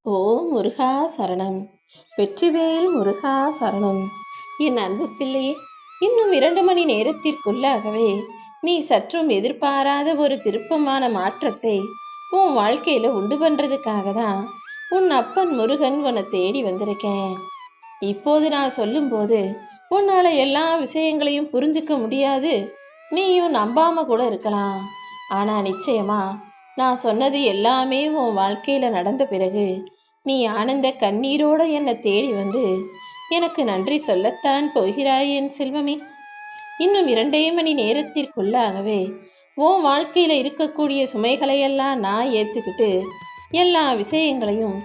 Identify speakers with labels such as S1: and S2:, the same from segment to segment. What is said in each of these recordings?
S1: ஓ முருகா சரணம். வெற்றிவேல் முருகா சரணம். என் அன்பு பிள்ளையே, இன்னும் 2 மணி நேரத்திற்குள்ளாகவே நீ சற்றும் எதிர்பாராத ஒரு திருப்பமான மாற்றத்தை உன் வாழ்க்கையில உண்டு பண்றதுக்காக தான் உன் அப்பன் முருகன் உன்னை தேடி வந்திருக்கேன். இப்போது நான் சொல்லும்போது உன்னால எல்லா விஷயங்களையும் புரிஞ்சுக்க முடியாது, நீயும் நம்பாம கூட இருக்கலாம். ஆனா நிச்சயமா நான் சொன்னது எல்லாமே உன் வாழ்க்கையில நடந்த பிறகு நீ ஆனந்த கண்ணீரோட என்னை தேடி வந்து எனக்கு நன்றி சொல்லத்தான் போகிறாய் என் செல்வமே. இன்னும் 2 மணி நேரத்திற்குள்ளாகவே உன் வாழ்க்கையில இருக்கக்கூடிய சுமைகளையெல்லாம் நான் ஏத்துக்கிட்டு எல்லா விஷயங்களையும்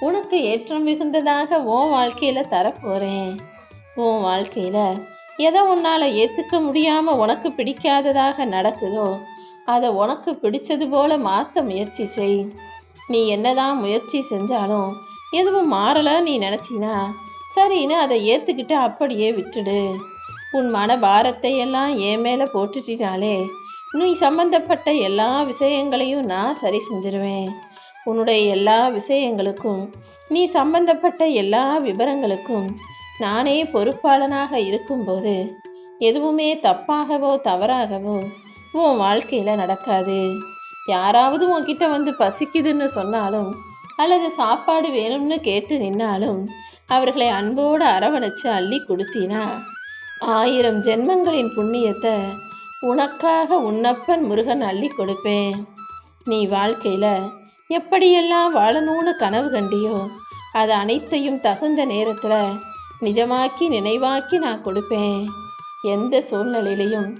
S1: உனக்கு ஏற்றம் மிகுந்ததாக உன் வாழ்க்கையில தரப்போறேன். உன் வாழ்க்கையில எதை உன்னால ஏத்துக்க முடியாம உனக்கு பிடிக்காததாக நடக்குதோ அதை உனக்கு பிடிச்சது போல மாற்ற முயற்சி செய். நீ என்னதான் முயற்சி செஞ்சாலும் எதுவும் மாறல நீ நினைச்சினா சரின்னு அதை ஏத்துக்கிட்டு அப்படியே விட்டுடு. உன் மன பாரத்தை எல்லாம் என் மேல போட்டுட்டினாலே நீ சம்பந்தப்பட்ட எல்லா விஷயங்களையும் நான் சரி செஞ்சிருவேன். உன்னுடைய எல்லா விஷயங்களுக்கும் நீ சம்பந்தப்பட்ட எல்லா விவரங்களுக்கும் நானே பொறுப்பாளனாக இருக்கும்போது எதுவுமே தப்பாகவோ தவறாகவோ உன் வாழ்க்கையில நடக்காது. யாராவது உன்கிட்ட வந்து பசிக்குதுன்னு சொன்னாலும் அல்லது சாப்பாடு வேணும்னு கேட்டு நின்னாலும் அவர்களை அன்போடு அரவணைச்சு அள்ளி கொடுத்தினா 1000 ஜென்மங்களின் புண்ணியத்தை உனக்காக உன்னப்பன் முருகன் அள்ளி கொடுப்பேன். நீ வாழ்க்கையில எப்படியெல்லாம் வாழணும்னு கனவு கண்டியோ அது அனைத்தையும் தகுந்த நேரத்துல நிஜமாக்கி நினைவாக்கி நான் கொடுப்பேன். எந்த சூழ்நிலையிலையும்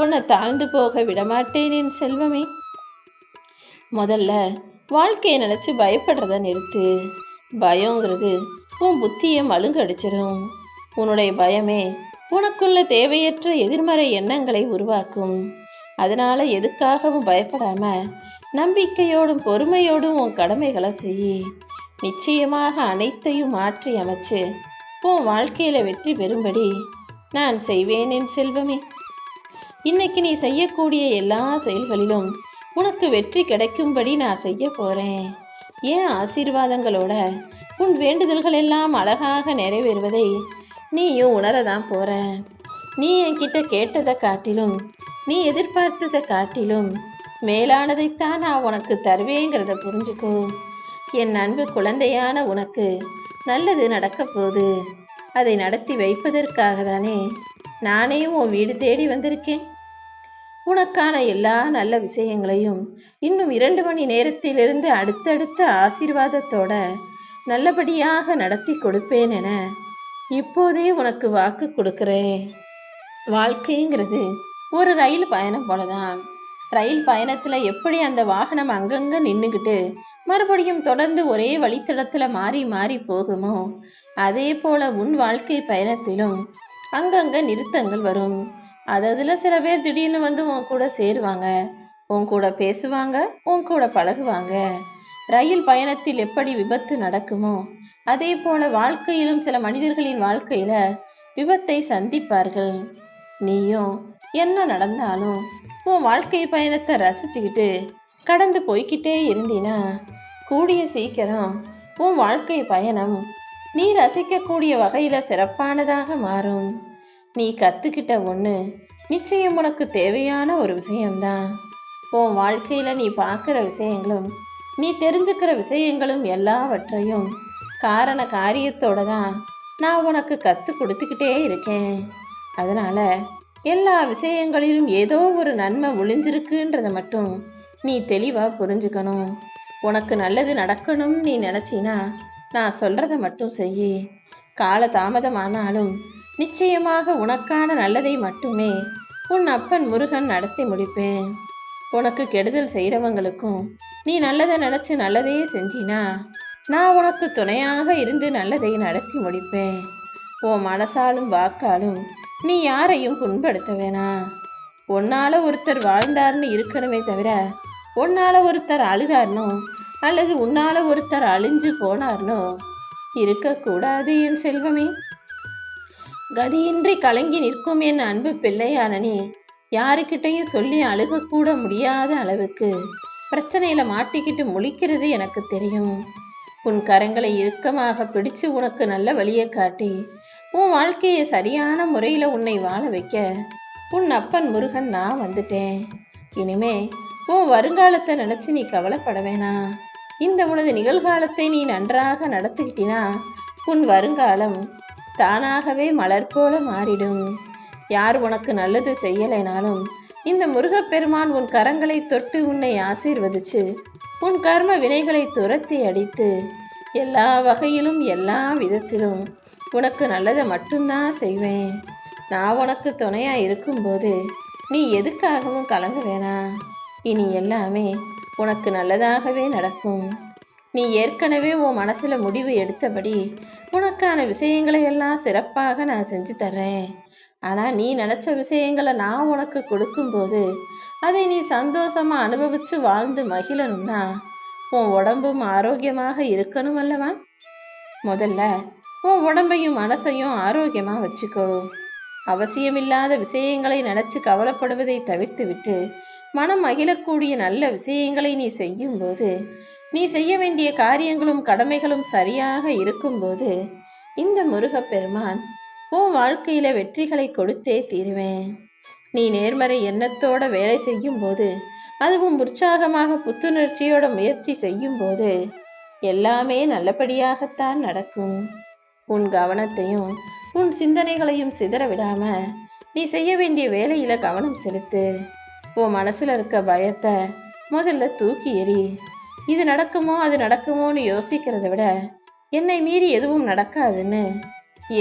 S1: உன்னை தாழ்ந்து போக விடமாட்டேன் என் செல்வமே. முதல்ல வாழ்க்கையை நினச்சி பயப்படுறத நிறுத்து. பயங்கிறது உன் புத்தியை மழுங்கடிச்சிடும். உன்னுடைய பயமே உனக்குள்ள தேவையற்ற எதிர்மறை எண்ணங்களை உருவாக்கும். அதனால எதுக்காகவும் பயப்படாம நம்பிக்கையோடும் பொறுமையோடும் உன் கடமைகளை செய். நிச்சயமாக அனைத்தையும் மாற்றி அமைச்சு உன் வாழ்க்கையில வெற்றி பெறும்படி நான் செய்வேன் என் செல்வமே. இன்னைக்கு நீ செய்யக்கூடிய எல்லா செயல்களிலும் உனக்கு வெற்றி கிடைக்கும்படி நான் செய்ய போறேன். ஏன் ஆசீர்வாதங்களோட உன் வேண்டுதல்கள் எல்லாம் அழகாக நிறைவேறுவதை நீயும் உணரதான் போற. நீ என்கிட்ட கேட்டதை காட்டிலும் நீ எதிர்பார்த்ததை காட்டிலும் மேலானதைத்தான் நான் உனக்கு தருவேங்கிறத புரிஞ்சுக்கோ. என் அன்பு குழந்தையான உனக்கு நல்லது நடக்க போகுது. அதை நடத்தி வைப்பதற்காக தானே நானே உன் வீடு தேடி வந்திருக்கேன். உனக்கான எல்லா நல்ல விஷயங்களையும் இன்னும் 2 மணி நேரத்திலிருந்து அடுத்தடுத்த ஆசீர்வாதத்தோட நல்லபடியாக நடத்தி கொடுப்பேன் என இப்போதே உனக்கு வாக்கு கொடுக்குறேன். வாழ்க்கைங்கிறது ஒரு ரயில் பயணம் போலதான். ரயில் பயணத்துல எப்படி அந்த வாகனம் அங்கங்க நின்றுக்கிட்டு மறுபடியும் தொடர்ந்து ஒரே வழித்தடத்துல மாறி மாறி போகுமோ அதே போல உன் வாழ்க்கை பயணத்திலும் அங்கங்க நிறுத்தங்கள் வரும். அதில் சில பேர் திடீர்னு வந்து உன் கூட சேருவாங்க, உன் கூட பேசுவாங்க, உன் கூட பழகுவாங்க. ரயில் பயணத்தில் எப்படி விபத்து நடக்குமோ அதே போல வாழ்க்கையிலும் சில மனிதர்களின் வாழ்க்கையில விபத்தை சந்திப்பார்கள். நீயும் என்ன நடந்தாலும் உன் வாழ்க்கை பயணத்தை ரசிச்சுக்கிட்டு கடந்து போய்கிட்டே இருந்தினா கூடிய சீக்கிரம் உன் வாழ்க்கை பயணம் நீ ரசிக்கக்கூடிய வகையில சிறப்பானதாக மாறும். நீ கத்துக்கிட்ட ஒன்று நிச்சயம் உனக்கு தேவையான ஒரு விஷயம்தான். உன் வாழ்க்கையில நீ பார்க்குற விஷயங்களும் நீ தெரிஞ்சுக்கிற விஷயங்களும் எல்லாவற்றையும் காரண காரியத்தோட தான் நான் உனக்கு கத்து கொடுத்துக்கிட்டே இருக்கேன். அதனால எல்லா விஷயங்களிலும் ஏதோ ஒரு நன்மை ஒளிஞ்சிருக்குன்றதை மட்டும் நீ தெளிவா புரிஞ்சுக்கணும். உனக்கு நல்லது நடக்கணும்னு நீ நினைச்சினா நான் சொல்றத மட்டும் செய். கால தாமதமானாலும் நிச்சயமாக உனக்கான நல்லதை மட்டுமே உன் அப்பன் முருகன் நடத்தி முடிப்பேன். உனக்கு கெடுதல் செய்கிறவங்களுக்கும் நீ நல்லதை நினச்சி நல்லதே செஞ்சினா நான் உனக்கு துணையாக இருந்து நல்லதை நடத்தி முடிப்பேன். உன் மனசாலும் வாக்காலும் நீ யாரையும் புண்படுத்த வேணாம். உன்னால ஒருத்தர் வாழ்ந்தார்னு இருக்கணுமே தவிர உன்னால ஒருத்தர் அழுதார்னோ அல்லது உன்னால ஒருத்தர் அழிஞ்சு போனார்னோ இருக்கக்கூடாது என் செல்வமே. கதியின்றி கலங்கி நிற்கும் என் அன்பு பிள்ளையான நீ யாருக்கிட்டையும் சொல்லி அழுகக்கூட முடியாத அளவுக்கு பிரச்சனையில மாட்டிக்கிட்டு முழிக்கிறது எனக்கு தெரியும். உன் கரங்களை இறுக்கமாக பிடிச்சு உனக்கு நல்ல வழியை காட்டி உன் வாழ்க்கையை சரியான முறையில் உன்னை வாழ வைக்க உன் அப்பன் முருகன் நான் வந்துட்டேன். இனிமே உன் வருங்காலத்தை நினச்சி நீ கவலைப்பட வேணாம். இந்த உனது நிகழ்காலத்தை நீ நன்றாக நடத்திக்கிட்டினா உன் வருங்காலம் தானாகவே மலர் போல மாறிடும். யார் உனக்கு நல்லது செய்யலைனாலும் இந்த முருகப்பெருமான் உன் கரங்களை தொட்டு உன்னை ஆசீர்வதிச்சு உன் கர்ம வினைகளை துரத்தி அடித்து எல்லா வகையிலும் எல்லா விதத்திலும் உனக்கு நல்லதை மட்டும்தான் செய்வேன். நான் உனக்கு துணையாக இருக்கும்போது நீ எதுக்காகவும் கலங்க வேணாம். இனி எல்லாமே உனக்கு நல்லதாகவே நடக்கும். நீ ஏற்கனவே உன் மனசில் முடிவு எடுத்தபடி உனக்கான விஷயங்களை எல்லாம் சிறப்பாக நான் செஞ்சு தர்றேன். ஆனால் நீ நினச்ச விஷயங்களை நான் உனக்கு கொடுக்கும்போது அதை நீ சந்தோஷமாக அனுபவித்து வாழ்ந்து மகிழணும்னா உன் உடம்பும் ஆரோக்கியமாக இருக்கணும் அல்லவா? முதல்ல உன் உடம்பையும் மனசையும் ஆரோக்கியமாக வச்சுக்கோ. அவசியமில்லாத விஷயங்களை நினச்சி கவலைப்படுவதை தவிர்த்து விட்டு மனம் மகிழக்கூடிய நல்ல விஷயங்களை நீ செய்யும்போது நீ செய்ய வேண்டிய காரியங்களும் கடமைகளும் சரியாக இருக்கும்போது இந்த முருகப்பெருமான் உன் வாழ்க்கையில வெற்றிகளை கொடுத்தே தீருவேன். நீ நேர்மறை எண்ணத்தோட வேலை செய்யும் போது அதுவும் உற்சாகமாக புத்துணர்ச்சியோட முயற்சி செய்யும் போது எல்லாமே நல்லபடியாகத்தான் நடக்கும். உன் கவனத்தையும் உன் சிந்தனைகளையும் சிதற விடாம நீ செய்ய வேண்டிய வேலையில கவனம் செலுத்து. உன் மனசுல இருக்க பயத்தை முதல்ல தூக்கி எறி. இது நடக்குமோ அது நடக்குமோன்னு யோசிக்கிறத விட என்னை மீறி எதுவும் நடக்காதுன்னு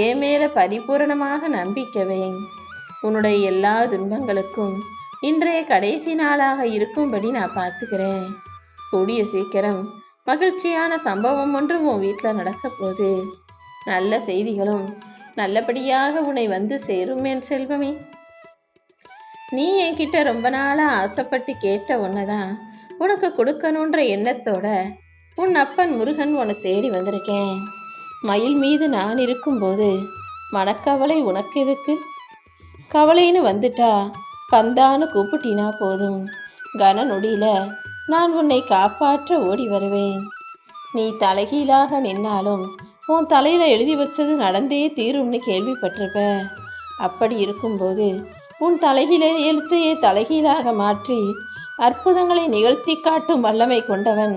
S1: என் மேல பரிபூரணமாக நம்பிக்கை வை. உன்னுடைய எல்லா துன்பங்களுக்கும் இன்றைய கடைசி நாளாக இருக்கும்படி நான் பார்த்துக்கிறேன். கூடிய சீக்கிரம் மகிழ்ச்சியான சம்பவம் ஒன்று உன் வீட்டில் நடக்க போகுது. நல்ல செய்திகளும் நல்லபடியாக உன்னை வந்து சேரும் என் செல்வமே. நீ என்கிட்ட ரொம்ப நாளாக ஆசைப்பட்டு கேட்ட ஒன்றுதான் உனக்கு கொடுக்கணுன்ற எண்ணத்தோட உன் அப்பன் முருகன் உன்னை தேடி வந்திருக்கேன். மயில் மீது நான் இருக்கும்போது மனக்கவலை உனக்கு எதுக்கு? கவலைன்னு வந்துட்டா கந்தான்னு கூப்பிட்டினா போதும். கன நொடியில் நான் உன்னை காப்பாற்ற ஓடி வருவேன். நீ தலைகீழாக நின்னாலும் உன் தலையில் எழுதி வச்சது நடந்தே தீரும்னு கேள்விப்பட்டிருப்ப. அப்படி இருக்கும்போது உன் தலைகீழே எழுத்தையே தலைகீழாக மாற்றி அற்புதங்களை நிகழ்த்தி காட்டும் வல்லமை கொண்டவன்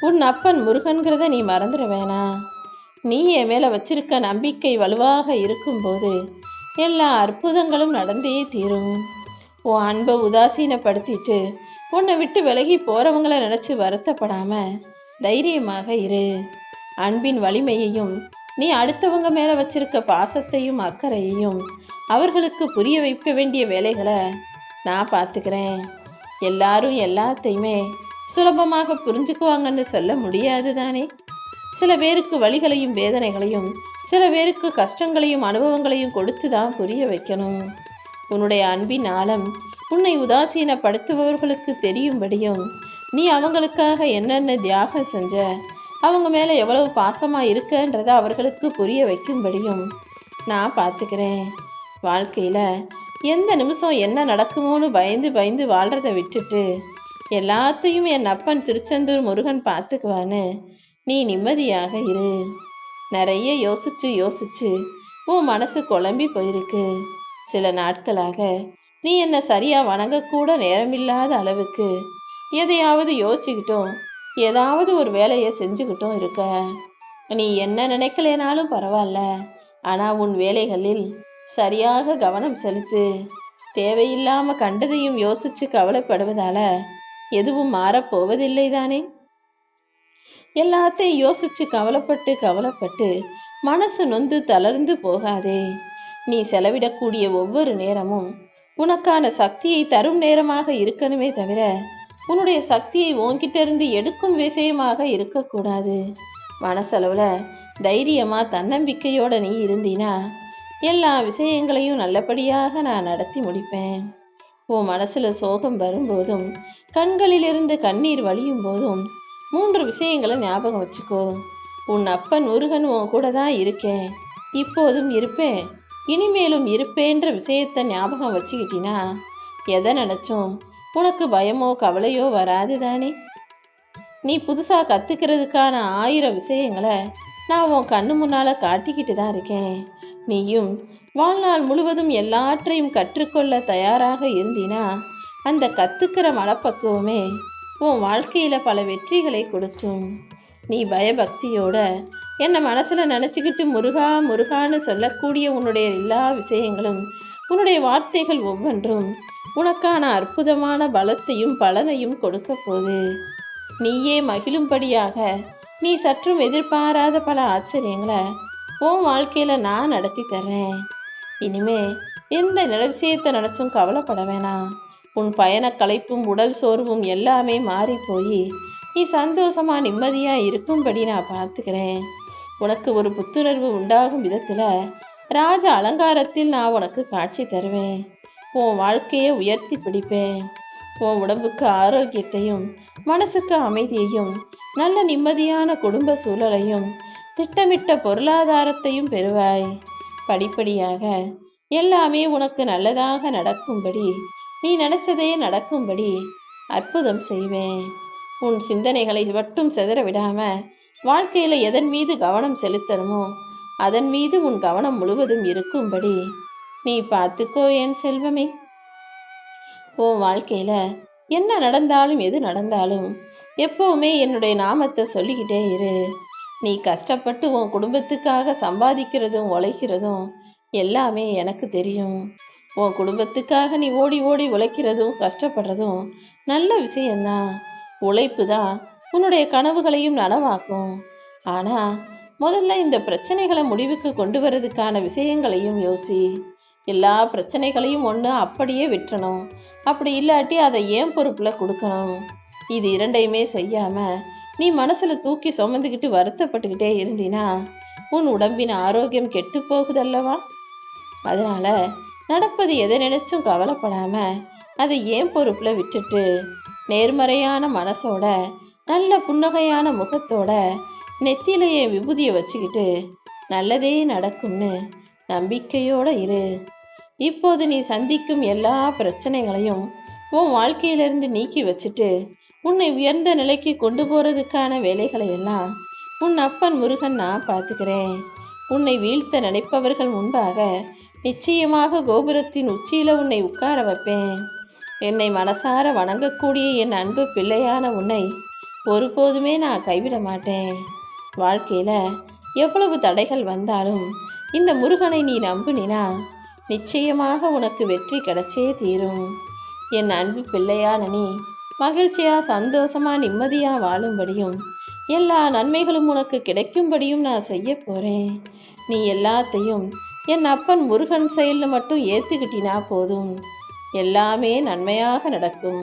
S1: உன் அப்பன் முருகன்கிறத நீ மறந்துட வேணாம். நீ என் மேலே வச்சிருக்க நம்பிக்கை வலுவாக இருக்கும்போது எல்லா அற்புதங்களும் நடந்தே தீரும். உன் அன்பை உதாசீனப்படுத்திட்டு உன்னை விட்டு விலகி போகிறவங்கள நினச்சி வருத்தப்படாம தைரியமாக இரு. அன்பின் வலிமையையும் நீ அடுத்தவங்க மேலே வச்சிருக்க பாசத்தையும் அக்கறையையும் அவர்களுக்கு புரிய வைக்க வேண்டிய வேலைகளை நான் பார்த்துக்கிறேன். எல்லாரும் எல்லாத்தையுமே சுலபமாக புரிஞ்சுக்குவாங்கன்னு சொல்ல முடியாது தானே. சில பேருக்கு வலிகளையும் வேதனைகளையும் சில பேருக்கு கஷ்டங்களையும் அனுபவங்களையும் கொடுத்து தான் புரிய வைக்கணும். உன்னுடைய அன்பின் ஆழம் உன்னை உதாசீனப்படுத்துபவர்களுக்கு தெரியும்படியும் நீ அவங்களுக்காக என்னென்ன தியாகம் செஞ்ச அவங்க மேலே எவ்வளவு பாசமாக இருக்கன்றதை அவர்களுக்கு புரிய வைக்கும்படியும் நான் பார்த்துக்கிறேன். வாழ்க்கையில் எந்த நிமிஷம் என்ன நடக்குமோன்னு பயந்து பயந்து வாழ்கிறத விட்டுட்டு எல்லாத்தையும் என் அப்பன் திருச்செந்தூர் முருகன் பார்த்துக்குவான்னு நீ நிம்மதியாக இரு. நிறைய யோசிச்சு உன் மனசு குழம்பி போயிருக்கு. சில நாட்களாக நீ என்னை சரியாக வணங்கக்கூட நேரமில்லாத அளவுக்கு எதையாவது யோசிச்சுக்கிட்டோம் ஏதாவது ஒரு வேலையை செஞ்சுக்கிட்டும் இருக்க. நீ என்ன நினைக்கலேனாலும் பரவாயில்ல, ஆனால் உன் வேலைகளில் சரியாக கவனம் செலுத்து. தேவையில்லாம கண்டதையும் யோசிச்சு கவலைப்படுவதால எதுவும் மாறப்போவதில்லை தானே. எல்லாத்தையும் யோசிச்சு கவலைப்பட்டு மனசு நொந்து தளர்ந்து போகாதே. நீ செலவிடக்கூடிய ஒவ்வொரு நேரமும் உனக்கான சக்தியை தரும் நேரமாக இருக்கணுமே தவிர உன்னுடைய சக்தியை உன்கிட்ட இருந்து எடுக்கும் விஷயமாக இருக்கக்கூடாது. மனசளவுல தைரியமா தன்னம்பிக்கையோட நீ இருந்தீனா எல்லா விஷயங்களையும் நல்லபடியாக நான் நடத்தி முடிப்பேன். உன் மனசுல சோகம் வரும்போதும் கண்களிலிருந்து கண்ணீர் வழியும் போதும் 3 விஷயங்களை ஞாபகம் வச்சுக்கோ. உன் அப்பன் முருகன் உன் கூட தான் இருக்கேன், இப்போதும் இருப்பேன், இனிமேலும் இருப்பேன்ற விஷயத்தை ஞாபகம் வச்சுக்கிட்டினா எதை நினச்சும் உனக்கு பயமோ கவலையோ வராது தானே. நீ புதுசாக கற்றுக்கிறதுக்கான 1000 விஷயங்களை நான் உன் கண்ணு முன்னால் காட்டிக்கிட்டு தான் இருக்கேன். நீயும் வாழ்நாள் முழுவதும் எல்லாற்றையும் கற்றுக்கொள்ள தயாராக இருந்தினா அந்த கற்றுக்கிற மனப்பக்குவமே உன் வாழ்க்கையில் பல வெற்றிகளை கொடுக்கும். நீ பயபக்தியோட என்னை மனசில் நினச்சிக்கிட்டு முருகா முருகான்னு சொல்லக்கூடிய உன்னுடைய எல்லா விஷயங்களும், உன்னுடைய வார்த்தைகள் ஒவ்வொன்றும் உனக்கான அற்புதமான பலத்தையும் பலனையும் கொடுக்க போகுது. நீயே மகிழும்படியாக நீ சற்றும் எதிர்பாராத பல ஆச்சரியங்களை உன் வாழ்க்கையில் நான் நடத்தி தர்றேன். இனிமே எந்த விஷயத்தை நினச்சும் கவலைப்பட வேணாம். உன் பயண களைப்பும் உடல் சோர்வும் எல்லாமே மாறி போய் நீ சந்தோஷமா நிம்மதியா இருக்கும்படி நான் பார்த்துக்கிறேன். உனக்கு ஒரு புத்துணர்வு உண்டாகும் விதத்தில் ராஜ அலங்காரத்தில் நான் உனக்கு காட்சி தருவேன். உன் வாழ்க்கையை உயர்த்தி பிடிப்பேன். உன் உடம்புக்கு ஆரோக்கியத்தையும் மனசுக்கு அமைதியையும் நல்ல நிம்மதியான குடும்ப சூழலையும் திட்டமிட்ட பொருளாதாரத்தையும் பெறுவாய். படிப்படியாக எல்லாமே உனக்கு நல்லதாக நடக்கும்படி, நீ நினைச்சதே நடக்கும்படி அற்புதம் செய்வேன். உன் சிந்தனைகளை மட்டும் சிதற விடாம வாழ்க்கையில எதன் மீது கவனம் செலுத்தணுமோ அதன் மீது உன் கவனம் முழுவதும் இருக்கும்படி நீ பார்த்துக்கோ என் செல்வமே. உன் வாழ்க்கையில என்ன நடந்தாலும் எது நடந்தாலும் எப்பவுமே என்னுடைய நாமத்தை சொல்லிக்கிட்டே இரு. நீ கஷ்டப்பட்டு உன் குடும்பத்துக்காக சம்பாதிக்கிறதும் உழைக்கிறதும் எல்லாமே எனக்கு தெரியும். உன் குடும்பத்துக்காக நீ ஓடி ஓடி உழைக்கிறதும் கஷ்டப்படுறதும் நல்ல விஷயம்தான். உழைப்பு தான் உன்னுடைய கனவுகளையும் நனவாக்கும். ஆனால் முதல்ல இந்த பிரச்சனைகளை முடிவுக்கு கொண்டு வர்றதுக்கான விஷயங்களையும் யோசி. எல்லா பிரச்சனைகளையும் ஒன்று அப்படியே விட்டுறணும், அப்படி இல்லாட்டி அதை ஏன் பொறுப்பில் கொடுக்கணும். இது இரண்டையுமே செய்யாமல் நீ மனசில் தூக்கி சுமந்துக்கிட்டு வருத்தப்பட்டுக்கிட்டே இருந்தினா உன் உடம்பின் ஆரோக்கியம் கெட்டு போகுதல்லவா. அதனால் நடப்பது எதை நினைச்சும் கவலைப்படாமல் அதை ஏன் பொறுப்பில் விட்டுட்டு நேர்மறையான மனசோட நல்ல புன்னகையான முகத்தோட நெத்தியிலேயே விபூதியை வச்சுக்கிட்டு நல்லதே நடக்கும்னு நம்பிக்கையோட இரு. இப்போது நீ சந்திக்கும் எல்லா பிரச்சனைகளையும் உன் வாழ்க்கையிலிருந்து நீக்கி வச்சுட்டு உன்னை உயர்ந்த நிலைக்கு கொண்டு போகிறதுக்கான வேலைகளை எல்லாம் உன் அப்பன் முருகன் நான் பார்த்துக்கிறேன். உன்னை வீழ்த்த நினைப்பவர்கள் முன்பாக நிச்சயமாக கோபுரத்தின் உச்சியில் உன்னை உட்கார வைப்பேன். என்னை மனசார வணங்கக்கூடிய என் அன்பு பிள்ளையான உன்னை ஒருபோதுமே நான் கைவிட மாட்டேன். வாழ்க்கையில் எவ்வளவு தடைகள் வந்தாலும் இந்த முருகனை நீ நம்பினா நிச்சயமாக உனக்கு வெற்றி கிடைச்சே தீரும். என் அன்பு பிள்ளையான நீ மகிழ்ச்சியா சந்தோஷமா நிம்மதியா வாழும்படியும் எல்லா நன்மைகளும் உனக்கு கிடைக்கும்படியும் நான் செய்ய போறேன். நீ எல்லாத்தையும் என் அப்பன் முருகன் செயல்னு மட்டும் ஏத்துக்கிட்டினா போதும், எல்லாமே நன்மையாக நடக்கும்.